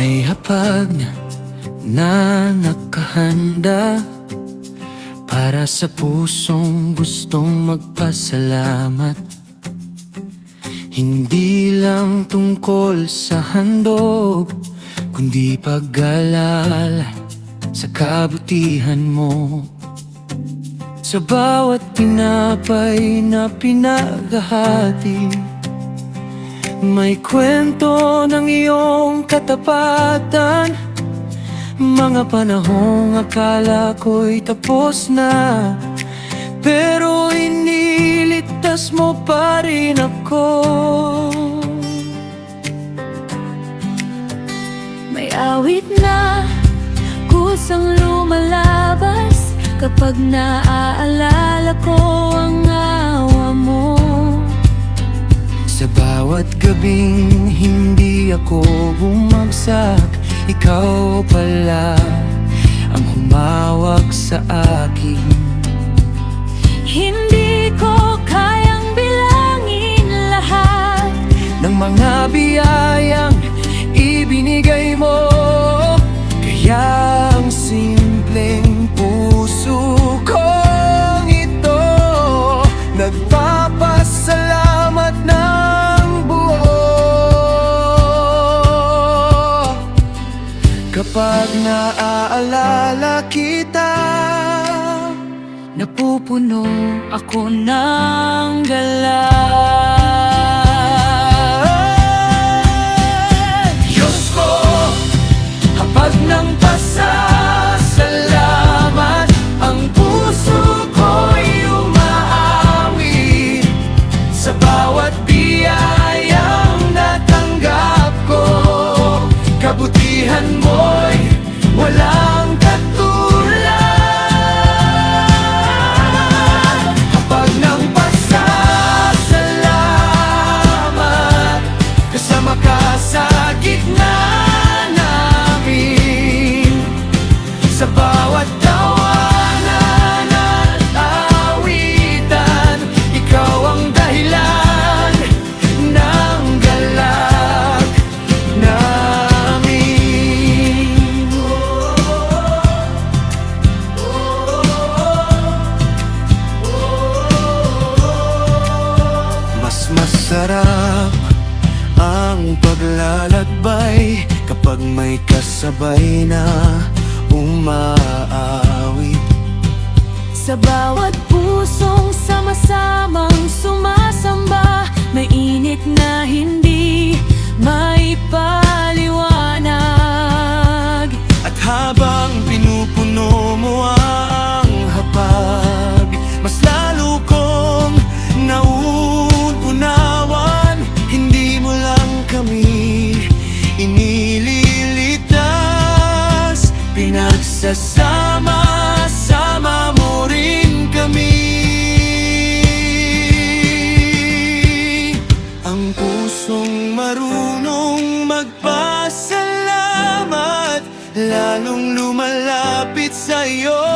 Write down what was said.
May hapag na nakahanda para sa pusong gustong magpasalamat. Hindi lang tungkol sa handog, kundi pag-alala sa kabutihan mo. Sa bawat tinapay na pinaghahati, may kwento ng iyong katapatan. Mga panahong akala ko'y tapos na, pero iniligtas mo pa rin ako. May awit na kusang lumalabas kapag naaalala ko ang awa mo. Sa bawat gabing hindi ako bumagsak, ikaw pala ang humawak sa akin. Hindi ko kayang bilangin lahat ng mga biyayang ibinigay mo, kaya ang simpleng puso kong ito nagpapasalamat ng buo. Kapag naaalala kita, napupuno ako ng galak. Diyos ko, hapag ng pasasalamat, ang puso ko'y umaawi sa bawat biyayang natanggap ko. Kabutihan mo'y walang katulad. Hapag ng pasasalamat, kasama ka sa gitna namin. Sa bawat tawanan at awitan, ikaw ang dahilan ng galak namin. Mas masarap ang paglalakbay kapag may kasabay na umaawit. Sa bawat pusong sama-samang sumasamba, may init na hindi maipaliwanag. At habang pinupuno mo ang hapag, mas lalo kong nauunawan. Hindi mo lang kami inililigtas, pinagsasama-sama mo rin kami. Ang pusong marunong magpasalamat, lalong lumalapit sa'yo.